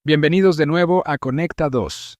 Bienvenidos de nuevo a Conecta 2,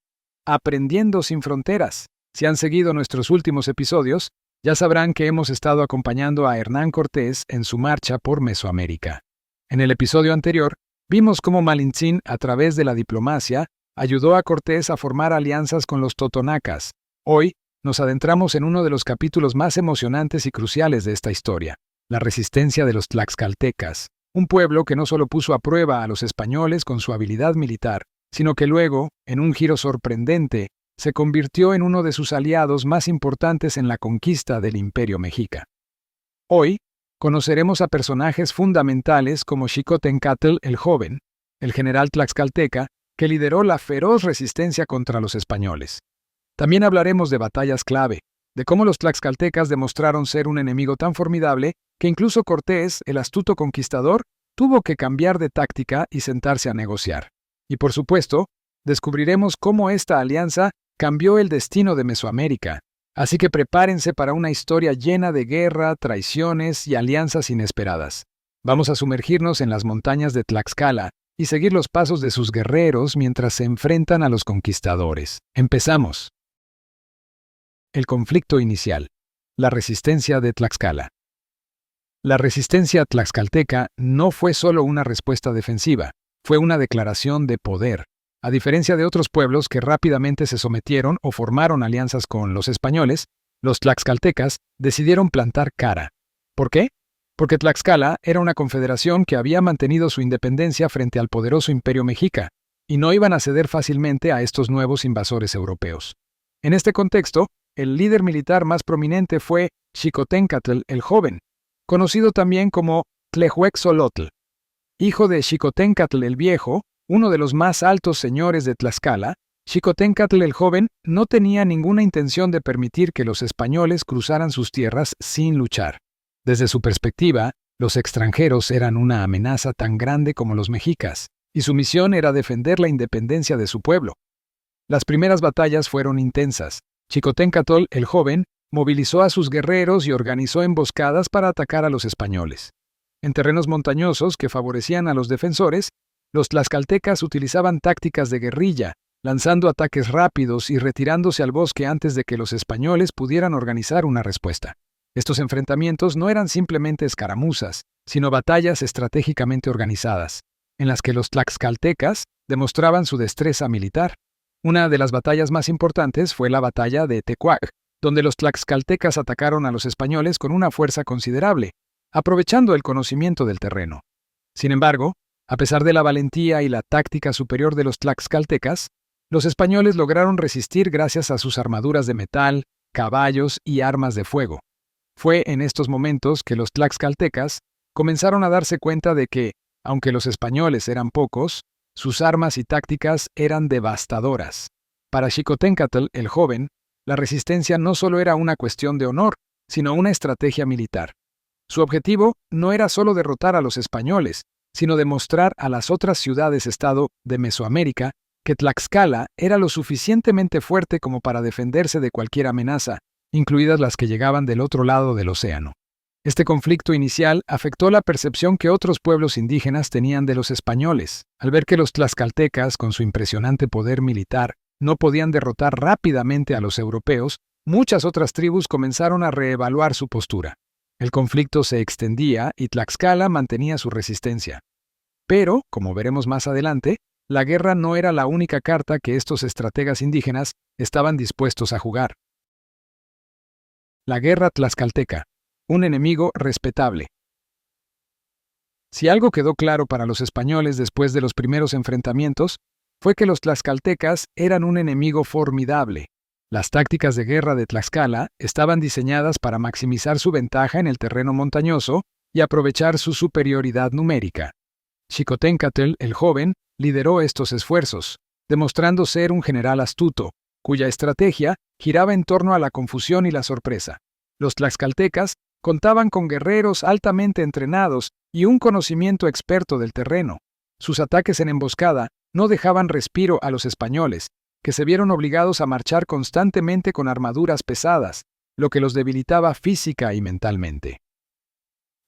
Aprendiendo sin Fronteras. Si han seguido nuestros últimos episodios, ya sabrán que hemos estado acompañando a Hernán Cortés en su marcha por Mesoamérica. En el episodio anterior, vimos cómo Malintzin, a través de la diplomacia, ayudó a Cortés a formar alianzas con los totonacas. Hoy, nos adentramos en uno de los capítulos más emocionantes y cruciales de esta historia, la resistencia de los tlaxcaltecas. Un pueblo que no solo puso a prueba a los españoles con su habilidad militar, sino que luego, en un giro sorprendente, se convirtió en uno de sus aliados más importantes en la conquista del Imperio Mexica. Hoy, conoceremos a personajes fundamentales como Xicoténcatl el Joven, el general tlaxcalteca, que lideró la feroz resistencia contra los españoles. También hablaremos de batallas clave, de cómo los tlaxcaltecas demostraron ser un enemigo tan formidable que incluso Cortés, el astuto conquistador, tuvo que cambiar de táctica y sentarse a negociar. Y por supuesto, descubriremos cómo esta alianza cambió el destino de Mesoamérica. Así que prepárense para una historia llena de guerra, traiciones y alianzas inesperadas. Vamos a sumergirnos en las montañas de Tlaxcala y seguir los pasos de sus guerreros mientras se enfrentan a los conquistadores. ¡Empezamos! El conflicto inicial. La resistencia de Tlaxcala. La resistencia tlaxcalteca no fue solo una respuesta defensiva, fue una declaración de poder. A diferencia de otros pueblos que rápidamente se sometieron o formaron alianzas con los españoles, los tlaxcaltecas decidieron plantar cara. ¿Por qué? Porque Tlaxcala era una confederación que había mantenido su independencia frente al poderoso Imperio Mexica, y no iban a ceder fácilmente a estos nuevos invasores europeos. En este contexto, el líder militar más prominente fue Xicoténcatl el Joven, conocido también como Tlehuexolotl. Hijo de Xicoténcatl el Viejo, uno de los más altos señores de Tlaxcala, Xicoténcatl el Joven no tenía ninguna intención de permitir que los españoles cruzaran sus tierras sin luchar. Desde su perspectiva, los extranjeros eran una amenaza tan grande como los mexicas, y su misión era defender la independencia de su pueblo. Las primeras batallas fueron intensas. Xicoténcatl el Joven movilizó a sus guerreros y organizó emboscadas para atacar a los españoles. En terrenos montañosos que favorecían a los defensores, los tlaxcaltecas utilizaban tácticas de guerrilla, lanzando ataques rápidos y retirándose al bosque antes de que los españoles pudieran organizar una respuesta. Estos enfrentamientos no eran simplemente escaramuzas, sino batallas estratégicamente organizadas, en las que los tlaxcaltecas demostraban su destreza militar. Una de las batallas más importantes fue la batalla de Tecuac, donde los tlaxcaltecas atacaron a los españoles con una fuerza considerable, aprovechando el conocimiento del terreno. Sin embargo, a pesar de la valentía y la táctica superior de los tlaxcaltecas, los españoles lograron resistir gracias a sus armaduras de metal, caballos y armas de fuego. Fue en estos momentos que los tlaxcaltecas comenzaron a darse cuenta de que, aunque los españoles eran pocos, sus armas y tácticas eran devastadoras. Para Xicoténcatl el Joven, la resistencia no solo era una cuestión de honor, sino una estrategia militar. Su objetivo no era solo derrotar a los españoles, sino demostrar a las otras ciudades-estado de Mesoamérica que Tlaxcala era lo suficientemente fuerte como para defenderse de cualquier amenaza, incluidas las que llegaban del otro lado del océano. Este conflicto inicial afectó la percepción que otros pueblos indígenas tenían de los españoles. Al ver que los tlaxcaltecas, con su impresionante poder militar, no podían derrotar rápidamente a los europeos, muchas otras tribus comenzaron a reevaluar su postura. El conflicto se extendía y Tlaxcala mantenía su resistencia. Pero, como veremos más adelante, la guerra no era la única carta que estos estrategas indígenas estaban dispuestos a jugar. La guerra tlaxcalteca. Un enemigo respetable. Si algo quedó claro para los españoles después de los primeros enfrentamientos, fue que los tlaxcaltecas eran un enemigo formidable. Las tácticas de guerra de Tlaxcala estaban diseñadas para maximizar su ventaja en el terreno montañoso y aprovechar su superioridad numérica. Xicoténcatl el Joven lideró estos esfuerzos, demostrando ser un general astuto, cuya estrategia giraba en torno a la confusión y la sorpresa. Los tlaxcaltecas contaban con guerreros altamente entrenados y un conocimiento experto del terreno. Sus ataques en emboscada no dejaban respiro a los españoles, que se vieron obligados a marchar constantemente con armaduras pesadas, lo que los debilitaba física y mentalmente.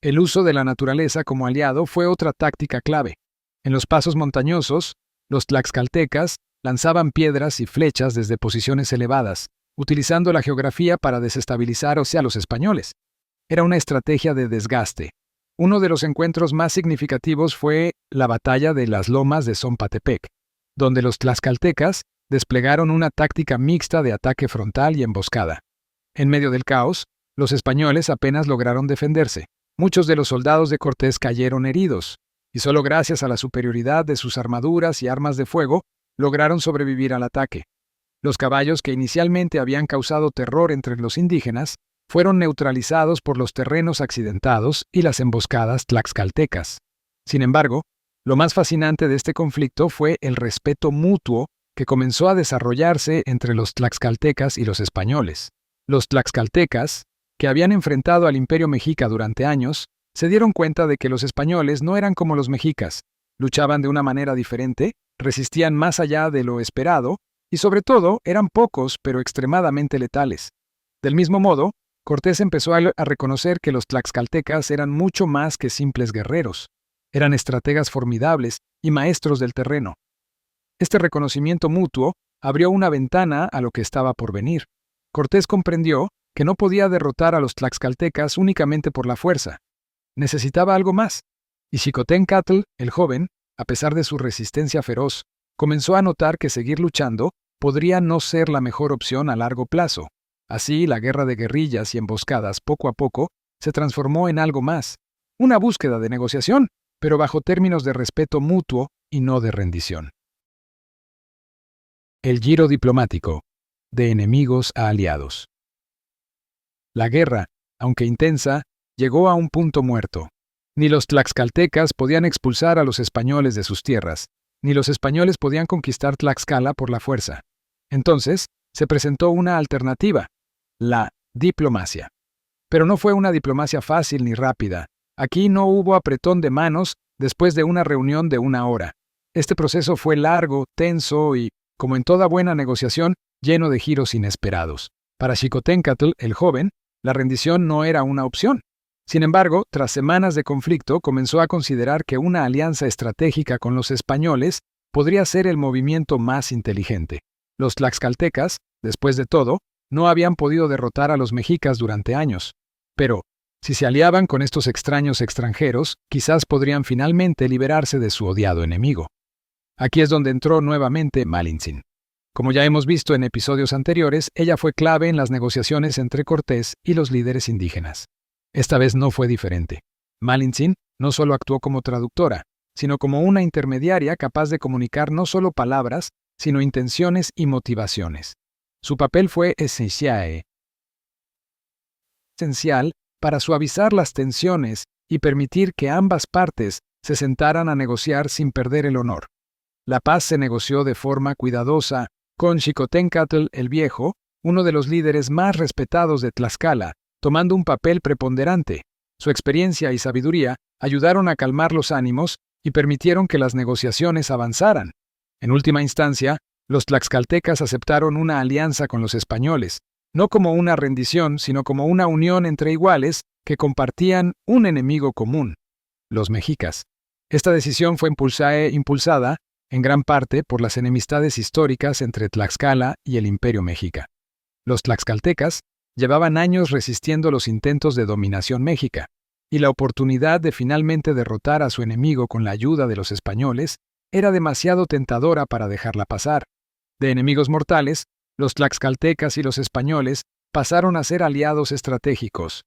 El uso de la naturaleza como aliado fue otra táctica clave. En los pasos montañosos, Los tlaxcaltecas lanzaban piedras y flechas desde posiciones elevadas, utilizando la geografía para desestabilizar a los españoles. Era una estrategia de desgaste. Uno de los encuentros más significativos fue la batalla de las lomas de Zompatepec, donde los tlaxcaltecas desplegaron una táctica mixta de ataque frontal y emboscada. En medio del caos, los españoles apenas lograron defenderse. Muchos de los soldados de Cortés cayeron heridos, y solo gracias a la superioridad de sus armaduras y armas de fuego lograron sobrevivir al ataque. Los caballos que inicialmente habían causado terror entre los indígenas fueron neutralizados por los terrenos accidentados y las emboscadas tlaxcaltecas. Sin embargo, lo más fascinante de este conflicto fue el respeto mutuo que comenzó a desarrollarse entre los tlaxcaltecas y los españoles. Los tlaxcaltecas, que habían enfrentado al Imperio Mexica durante años, se dieron cuenta de que los españoles no eran como los mexicas, luchaban de una manera diferente, resistían más allá de lo esperado y sobre todo eran pocos pero extremadamente letales. Del mismo modo, Cortés empezó a reconocer que los tlaxcaltecas eran mucho más que simples guerreros. Eran estrategas formidables y maestros del terreno. Este reconocimiento mutuo abrió una ventana a lo que estaba por venir. Cortés comprendió que no podía derrotar a los tlaxcaltecas únicamente por la fuerza. Necesitaba algo más. Y Xicoténcatl, el joven, a pesar de su resistencia feroz, comenzó a notar que seguir luchando podría no ser la mejor opción a largo plazo. Así, la guerra de guerrillas y emboscadas poco a poco se transformó en algo más, una búsqueda de negociación, pero bajo términos de respeto mutuo y no de rendición. El giro diplomático, de enemigos a aliados. La guerra, aunque intensa, llegó a un punto muerto. Ni los tlaxcaltecas podían expulsar a los españoles de sus tierras, ni los españoles podían conquistar Tlaxcala por la fuerza. Entonces, se presentó una alternativa, la diplomacia. Pero no fue una diplomacia fácil ni rápida. Aquí no hubo apretón de manos después de una reunión de 1 hora. Este proceso fue largo, tenso y, como en toda buena negociación, lleno de giros inesperados. Para Xicoténcatl, el joven, la rendición no era una opción. Sin embargo, tras semanas de conflicto, comenzó a considerar que una alianza estratégica con los españoles podría ser el movimiento más inteligente. Los tlaxcaltecas, después de todo, no habían podido derrotar a los mexicas durante años. Pero, si se aliaban con estos extraños extranjeros, quizás podrían finalmente liberarse de su odiado enemigo. Aquí es donde entró nuevamente Malintzin. Como ya hemos visto en episodios anteriores, ella fue clave en las negociaciones entre Cortés y los líderes indígenas. Esta vez no fue diferente. Malintzin no solo actuó como traductora, sino como una intermediaria capaz de comunicar no solo palabras, sino intenciones y motivaciones. Su papel fue esencial para suavizar las tensiones y permitir que ambas partes se sentaran a negociar sin perder el honor. La paz se negoció de forma cuidadosa, con Xicoténcatl el Viejo, uno de los líderes más respetados de Tlaxcala, tomando un papel preponderante. Su experiencia y sabiduría ayudaron a calmar los ánimos y permitieron que las negociaciones avanzaran. En última instancia, los tlaxcaltecas aceptaron una alianza con los españoles, no como una rendición, sino como una unión entre iguales que compartían un enemigo común, los mexicas. Esta decisión fue impulsada en gran parte por las enemistades históricas entre Tlaxcala y el Imperio Mexica. Los tlaxcaltecas llevaban años resistiendo los intentos de dominación mexica, y la oportunidad de finalmente derrotar a su enemigo con la ayuda de los españoles era demasiado tentadora para dejarla pasar. De enemigos mortales, los tlaxcaltecas y los españoles pasaron a ser aliados estratégicos.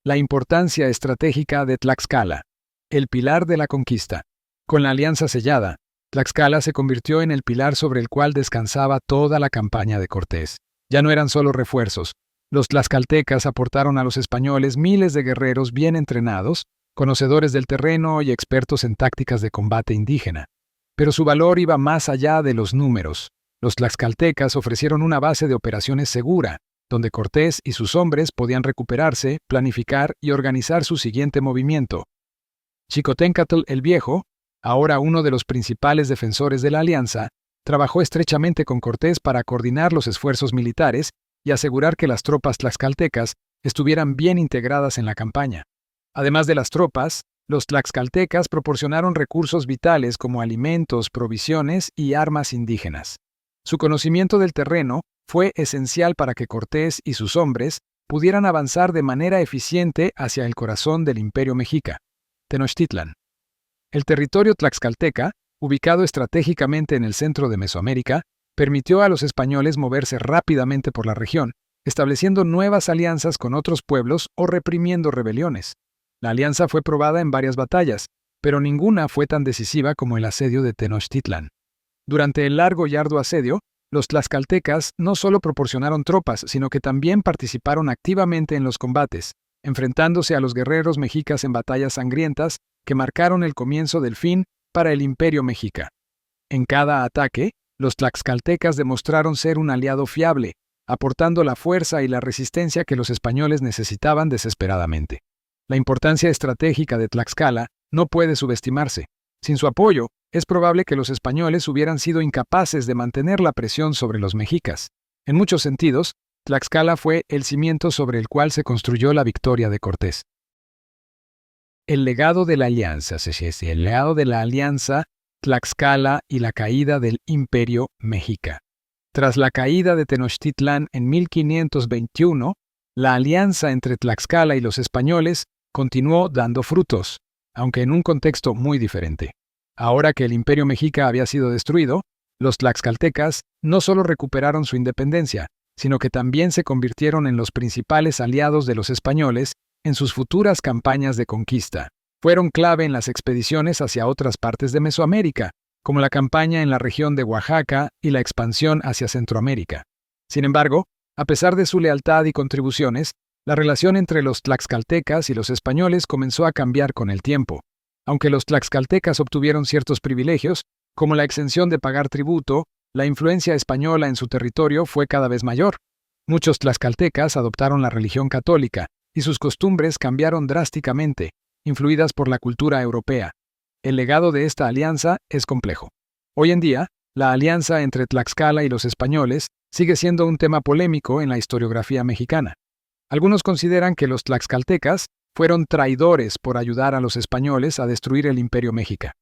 La importancia estratégica de Tlaxcala, el pilar de la conquista. Con la alianza sellada, Tlaxcala se convirtió en el pilar sobre el cual descansaba toda la campaña de Cortés. Ya no eran solo refuerzos. Los tlaxcaltecas aportaron a los españoles miles de guerreros bien entrenados, conocedores del terreno y expertos en tácticas de combate indígena. Pero su valor iba más allá de los números. Los tlaxcaltecas ofrecieron una base de operaciones segura, donde Cortés y sus hombres podían recuperarse, planificar y organizar su siguiente movimiento. Xicoténcatl el Viejo, ahora uno de los principales defensores de la alianza, trabajó estrechamente con Cortés para coordinar los esfuerzos militares y asegurar que las tropas tlaxcaltecas estuvieran bien integradas en la campaña. Además de las tropas, Los tlaxcaltecas proporcionaron recursos vitales como alimentos, provisiones y armas indígenas. Su conocimiento del terreno fue esencial para que Cortés y sus hombres pudieran avanzar de manera eficiente hacia el corazón del Imperio Mexica, Tenochtitlan. El territorio tlaxcalteca, ubicado estratégicamente en el centro de Mesoamérica, permitió a los españoles moverse rápidamente por la región, estableciendo nuevas alianzas con otros pueblos o reprimiendo rebeliones. La alianza fue probada en varias batallas, pero ninguna fue tan decisiva como el asedio de Tenochtitlan. Durante el largo y arduo asedio, los tlaxcaltecas no solo proporcionaron tropas, sino que también participaron activamente en los combates, enfrentándose a los guerreros mexicas en batallas sangrientas que marcaron el comienzo del fin para el Imperio Mexica. En cada ataque, los tlaxcaltecas demostraron ser un aliado fiable, aportando la fuerza y la resistencia que los españoles necesitaban desesperadamente. La importancia estratégica de Tlaxcala no puede subestimarse. Sin su apoyo, es probable que los españoles hubieran sido incapaces de mantener la presión sobre los mexicas. En muchos sentidos, Tlaxcala fue el cimiento sobre el cual se construyó la victoria de Cortés. El legado de la alianza, el legado de la alianza, Tlaxcala y la caída del Imperio Mexica. Tras la caída de Tenochtitlan en 1521, la alianza entre Tlaxcala y los españoles continuó dando frutos, aunque en un contexto muy diferente. Ahora que el Imperio Mexica había sido destruido, los tlaxcaltecas no solo recuperaron su independencia, sino que también se convirtieron en los principales aliados de los españoles en sus futuras campañas de conquista. Fueron clave en las expediciones hacia otras partes de Mesoamérica, como la campaña en la región de Oaxaca y la expansión hacia Centroamérica. Sin embargo, a pesar de su lealtad y contribuciones, la relación entre los tlaxcaltecas y los españoles comenzó a cambiar con el tiempo. Aunque los tlaxcaltecas obtuvieron ciertos privilegios, como la exención de pagar tributo, la influencia española en su territorio fue cada vez mayor. Muchos tlaxcaltecas adoptaron la religión católica, y sus costumbres cambiaron drásticamente, influidas por la cultura europea. El legado de esta alianza es complejo. Hoy en día, la alianza entre Tlaxcala y los españoles sigue siendo un tema polémico en la historiografía mexicana. Algunos consideran que los tlaxcaltecas fueron traidores por ayudar a los españoles a destruir el Imperio Mexica.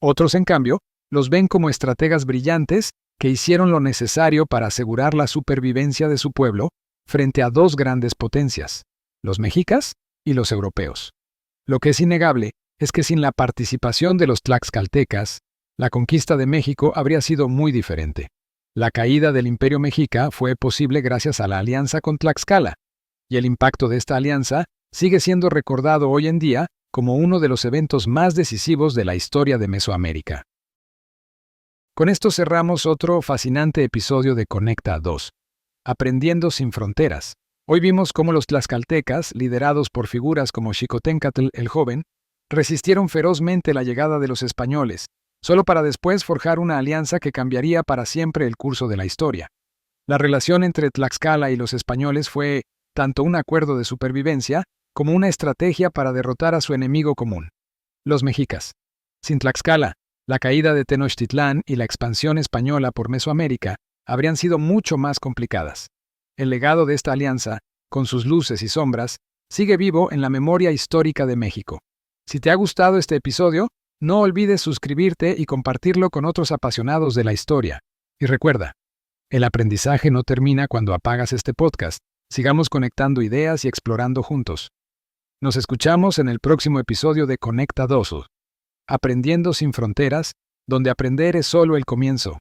Otros, en cambio, los ven como estrategas brillantes que hicieron lo necesario para asegurar la supervivencia de su pueblo frente a dos grandes potencias, los mexicas y los europeos. Lo que es innegable es que sin la participación de los tlaxcaltecas, la conquista de México habría sido muy diferente. La caída del Imperio Mexica fue posible gracias a la alianza con Tlaxcala, y el impacto de esta alianza sigue siendo recordado hoy en día como uno de los eventos más decisivos de la historia de Mesoamérica. Con esto cerramos otro fascinante episodio de Conecta 2, Aprendiendo sin Fronteras. Hoy vimos cómo los tlaxcaltecas, liderados por figuras como Xicoténcatl el Joven, resistieron ferozmente la llegada de los españoles, solo para después forjar una alianza que cambiaría para siempre el curso de la historia. La relación entre Tlaxcala y los españoles fue tanto un acuerdo de supervivencia como una estrategia para derrotar a su enemigo común, los mexicas. Sin Tlaxcala, la caída de Tenochtitlán y la expansión española por Mesoamérica habrían sido mucho más complicadas. El legado de esta alianza, con sus luces y sombras, sigue vivo en la memoria histórica de México. Si te ha gustado este episodio, no olvides suscribirte y compartirlo con otros apasionados de la historia. Y recuerda, el aprendizaje no termina cuando apagas este podcast. Sigamos conectando ideas y explorando juntos. Nos escuchamos en el próximo episodio de Conecta 2, Aprendiendo sin Fronteras, donde aprender es solo el comienzo.